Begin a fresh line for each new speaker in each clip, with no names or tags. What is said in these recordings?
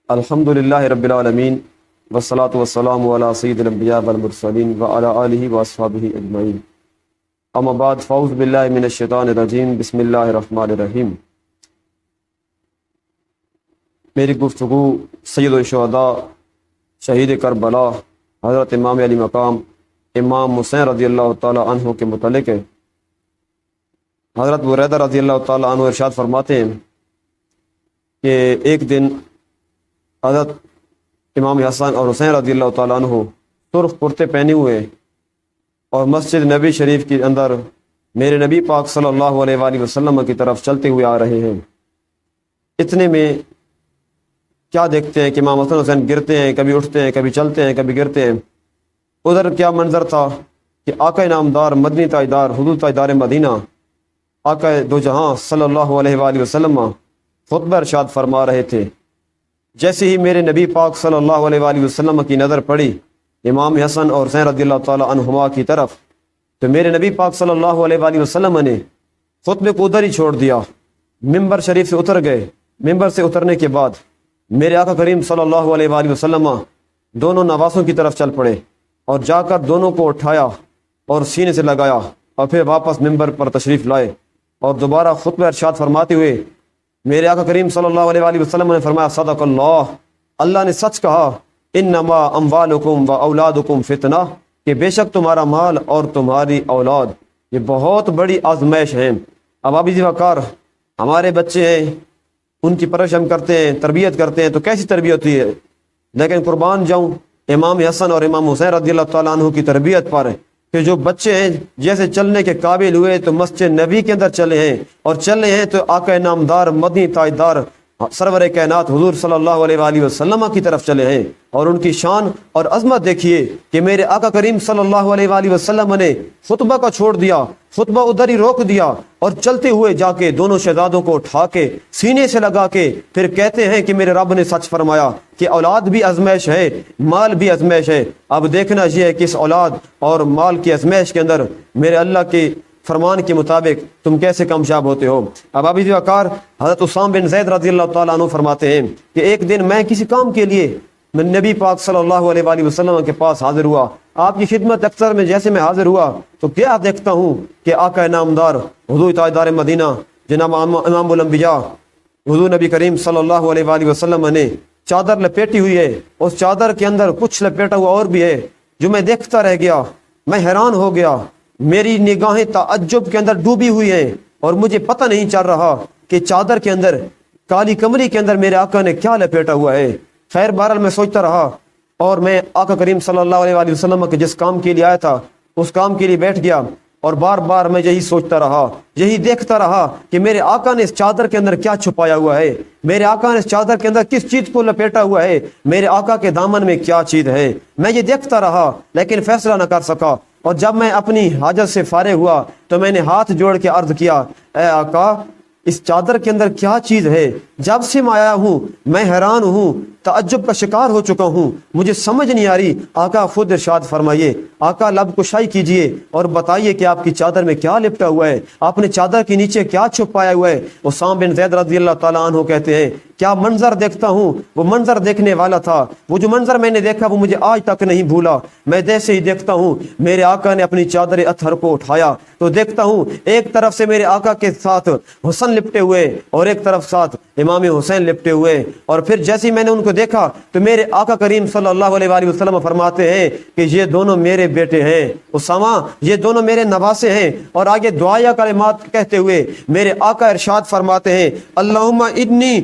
الحمد للہ رب العالمین والصلاة والسلام علی سید الانبیاء والمرسلین وعلی آلہ واصحابہ اجمعین، اما بعد فاعوذ باللہ من الشیطان الرجیم، بسم اللہ الرحمن الرحیم۔ میری گفتگو سید الشہداء شہید کربلا حضرت امام علی مقام امام حسین رضی اللہ تعالی عنہ کے متعلق ہے۔ حضرت بریدہ رضی اللہ تعالی عنہ ارشاد فرماتے ہیں کہ ایک دن حضرت امام حسن اور حسین رضی اللہ تعالیٰ عنہ سرخ کرتے پہنے ہوئے اور مسجد نبی شریف کے اندر میرے نبی پاک صلی اللہ علیہ وآلہ وسلم کی طرف چلتے ہوئے آ رہے ہیں۔ اتنے میں کیا دیکھتے ہیں کہ امام حسن حسین گرتے ہیں، کبھی اٹھتے ہیں، کبھی چلتے ہیں، کبھی گرتے ہیں۔ ادھر کیا منظر تھا کہ آقا نامدار مدنی تاجدار حضور تاجدار مدینہ آقا دو جہاں صلی اللہ علیہ وآلہ وسلم خطبہ ارشاد فرما رہے تھے۔ جیسے ہی میرے نبی پاک صلی اللہ علیہ وآلہ وسلم کی نظر پڑی امام حسن اور حسین رضی اللہ تعالیٰ عنہما کی طرف، تو میرے نبی پاک صلی اللہ علیہ وآلہ وسلم نے خطبے کو ادھر ہی چھوڑ دیا، ممبر شریف سے اتر گئے۔ ممبر سے اترنے کے بعد میرے آقا کریم صلی اللہ علیہ وآلہ وسلم دونوں نواسوں کی طرف چل پڑے اور جا کر دونوں کو اٹھایا اور سینے سے لگایا اور پھر واپس ممبر پر تشریف لائے اور دوبارہ خطبہ ارشاد فرماتے ہوئے میرے آقا کریم صلی اللہ علیہ وآلہ وسلم نے فرمایا صدق اللہ، اللہ نے سچ کہا، انما اموالکم و اولادکم فتنہ، کہ بے شک تمہارا مال اور تمہاری اولاد یہ بہت بڑی آزمائش ہے۔ اب آپ اسی وقار ہمارے بچے ہیں، ان کی پرورش ہم کرتے ہیں، تربیت کرتے ہیں، تو کیسی تربیت ہوتی ہے، لیکن قربان جاؤں امام حسن اور امام حسین رضی اللہ تعالیٰ عنہ کی تربیت پر کہ جو بچے ہیں جیسے چلنے کے قابل ہوئے تو مسجد نبی کے اندر چلے ہیں، اور چلے ہیں تو آقا نامدار مدنی تاجدار سرور کائنات حضور صلی اللہ علیہ وآلہ وسلم کی طرف چلے ہیں۔ اور ان کی شان اور عظمت دیکھیے کہ میرے آقا کریم صلی اللہ علیہ وآلہ وسلم نے خطبہ کا چھوڑ دیا، خطبہ ادھر ہی روک دیا اور چلتے ہوئے جا کے دونوں شہزادوں کو اٹھا کے سینے سے لگا کے پھر کہتے ہیں کہ میرے رب نے سچ فرمایا کہ اولاد بھی آزمائش ہے، مال بھی آزمائش ہے۔ اب دیکھنا یہ ہے کہ اس اولاد اور مال کی آزمائش کے اندر میرے اللہ کے فرمان کے مطابق تم کیسے کامیاب ہوتے ہو۔ اب ابھی وقار حضرت اسامہ بن زید رضی اللہ تعالیٰ عنہ فرماتے ہیں کہ ایک دن میں کسی کام کے لیے میں نبی پاک صلی اللہ علیہ وآلہ وسلم کے پاس حاضر ہوا، آپ کی خدمت اکثر میں جیسے میں حاضر ہوا تو کیا دیکھتا ہوں کہ آقا نامدار حضور تاجدار مدینہ جناب امام الانبیاء حضور نبی کریم صلی اللہ علیہ وآلہ وسلم نے چادر لپیٹی ہوئی ہے، اس چادر کے اندر کچھ لپیٹا ہوا اور بھی ہے، جو میں دیکھتا رہ گیا، میں حیران ہو گیا، میری نگاہیں تعجب کے اندر ڈوبی ہوئی ہیں اور مجھے پتہ نہیں چل رہا کہ چادر کے اندر کالی کمری کے اندر میرے آقا نے کیا لپیٹا ہوا ہے۔ خیر بہرحال میں سوچتا رہا اور میں آقا کریم صلی اللہ علیہ وآلہ وسلم کے جس کام کے لیے آیا تھا اس کام کے لیے بیٹھ گیا، اور بار بار میں یہی سوچتا رہا، یہی دیکھتا رہا کہ میرے آقا نے اس چادر کے اندر کیا چھپایا ہوا ہے، میرے آقا نے اس چادر کے اندر کس چیز کو لپیٹا ہوا ہے، میرے آقا کے دامن میں کیا چیز ہے۔ میں یہ دیکھتا رہا لیکن فیصلہ نہ کر سکا، اور جب میں اپنی حاجت سے فارغ ہوا تو میں نے ہاتھ جوڑ کے عرض کیا، اے آقا اس چادر کے اندر کیا چیز ہے؟ جب سے میں آیا ہوں میں حیران ہوں، تعجب کا شکار ہو چکا ہوں، مجھے سمجھ نہیں آ رہی۔ آقا خود ارشاد فرمائیے، آقا لب کشائی کیجئے اور بتائیے کہ آپ کی چادر میں کیا لپٹا ہوا ہے، آپ نے چادر کے نیچے کیا چھپایا ہوا ہے۔ اسامہ بن زید رضی اللہ تعالیٰ عنہ کہتے ہیں کیا منظر دیکھتا ہوں، وہ منظر دیکھنے والا تھا، وہ جو منظر میں نے دیکھا وہ مجھے آج تک نہیں بھولا۔ میں جیسے ہی دیکھتا ہوں میرے آقا نے اپنی چادر اطہر کو اٹھایا تو دیکھتا ہوں ایک طرف سے میرے آقا کے ساتھ حسن لپٹے ہوئے اور ایک طرف ساتھ امام حسین لپٹے ہوئے، اور پھر جیسے ہی میں نے ان کو دیکھا تو میرے آقا کریم صلی اللہ علیہ وآلہ وسلم فرماتے ہیں کہ یہ دونوں میرے بیٹے ہیں اسامہ، یہ دونوں میرے نواسے ہیں۔ اور آگے دعائیہ کلمات کہتے ہوئے میرے آقا ارشاد فرماتے ہیں اللہم انی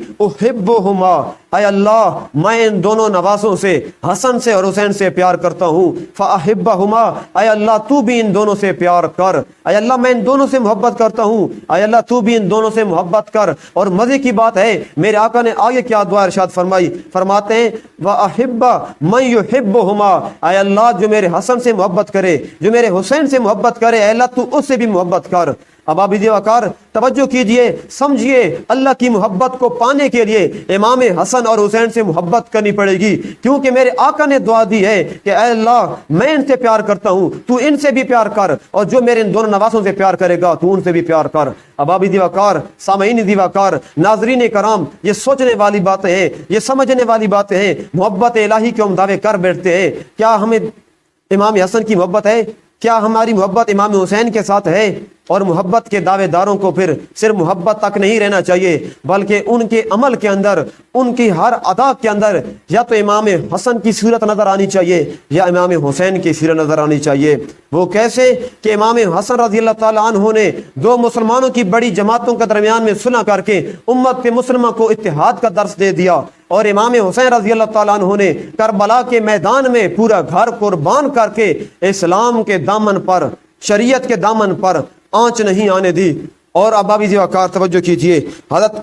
احبہما، اے اللہ میں ان دونوں نواسوں سے حسن سے اور حسین سے پیار کرتا ہوں، فاحبہما، اے اللہ تو بھی ان دونوں سے پیار کر، اے اللہ میں ان دونوں سے محبت کرتا ہوں، اے اللہ تو بھی ان دونوں سے محبت کر۔ اور مزے کی بات ہے میرے آقا نے آگے کیا دعا ارشاد فرمائی، فرماتے ہیں وَأَحِبَّ مَن يُحِبُّهُمَا، اے اللہ جو میرے حسن سے محبت کرے، جو میرے حسین سے محبت کرے، اے اللہ تو اس سے بھی محبت کر۔ اب آپ بھی وقار توجہ کیجئے، سمجھیے، اللہ کی محبت کو پانے کے لیے امام حسن اور حسین سے محبت کرنی پڑے گی، کیونکہ میرے آقا نے دعا دی ہے کہ اے اللہ میں ان سے پیار کرتا ہوں، تو ان سے بھی پیار کر، اور جو میرے ان دونوں نواسوں سے پیار کرے گا تو ان سے بھی پیار کر۔ اب آپ بھی وقار، سامعین دی وقار، ناظرین کرام، یہ سوچنے والی باتیں ہیں، یہ سمجھنے والی باتیں ہیں۔ محبت الہی کے ہم دعوے کر بیٹھتے ہیں، کیا ہمیں امام حسن کی محبت ہے؟ کیا ہماری محبت امام حسین کے ساتھ ہے؟ اور محبت کے دعوے داروں کو پھر صرف محبت تک نہیں رہنا چاہیے، بلکہ ان کے عمل کے اندر، ان کی ہر ادا کے اندر یا تو امام حسن کی صورت نظر آنی چاہیے یا امام حسین کی صورت نظر آنی چاہیے۔ وہ کیسے کہ امام حسن رضی اللہ تعالیٰ عنہ نے دو مسلمانوں کی بڑی جماعتوں کے درمیان میں صلح کر کے امت مسلمہ کو اتحاد کا درس دے دیا، اور امام حسین رضی اللہ تعالیٰ عنہ نے کربلا کے میدان میں پورا گھر قربان کر کے اسلام کے دامن پر، شریعت کے دامن پر آنچ نہیں آنے دی۔ اور اب آپ بھی وقار توجہ کیجئے، حضرت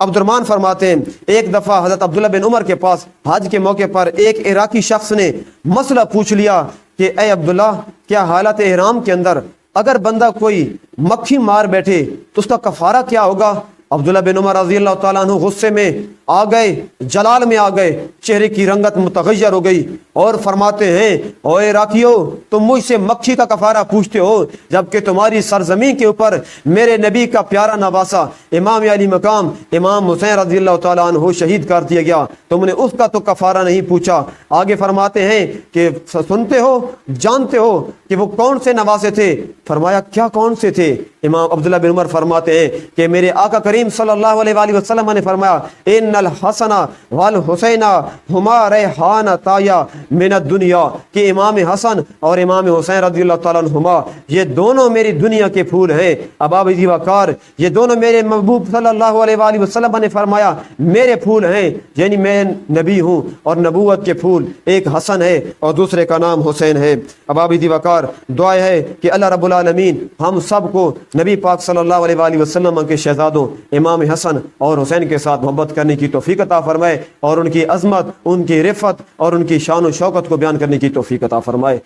عبد الرحمن فرماتے ہیں ایک دفعہ حضرت عبداللہ بن عمر کے پاس حج کے موقع پر ایک عراقی شخص نے مسئلہ پوچھ لیا کہ اے عبداللہ، کیا حالت احرام کے اندر اگر بندہ کوئی مکھی مار بیٹھے تو اس کا کفارہ کیا ہوگا؟ عبداللہ بن عمر رضی اللہ تعالیٰ عنہ غصے میں آ گئے، جلال میں آ گئے، چہرے کی رنگت متغیر ہو گئی، اور فرماتے ہیں او عراقیو، تم مجھ سے مکھی کا کفارہ پوچھتے ہو، جبکہ تمہاری سرزمین کے اوپر میرے نبی کا پیارا نواسا امام علی مقام امام حسین رضی اللہ تعالیٰ عنہ شہید کر دیا گیا، تم نے اس کا تو کفارہ نہیں پوچھا۔ آگے فرماتے ہیں کہ سنتے ہو، جانتے ہو کہ وہ کون سے نواسے تھے؟ فرمایا کیا کون سے تھے؟ امام عبداللہ بن عمر فرماتے ہیں کہ میرے آقا کریم صلی اللہ علیہ وآلہ وسلم نے فرمایا ان الحسن والحسین ہما ریحانتایا من الدنیا، کہ امام حسن اور امام حسین رضی اللہ تعالیٰ عنہما یہ دونوں میری دنیا کے پھول ہیں۔ اب آپ جی وقار، یہ دونوں میرے محبوب صلی اللہ علیہ وآلہ وسلم نے فرمایا میرے پھول ہیں، یعنی میں نبی ہوں اور نبوت کے پھول ایک حسن ہے اور دوسرے کا نام حسین ہے۔ اب آپ جی وقار، دعا ہے کہ اللہ رب العالمین ہم سب کو نبی پاک صلی اللہ علیہ وآلہ وسلم کے شہزادوں امام حسن اور حسین کے ساتھ محبت کرنے کی توفیق عطا فرمائے، اور ان کی عظمت، ان کی رفعت اور ان کی شان و شوکت کو بیان کرنے کی توفیق عطا فرمائے۔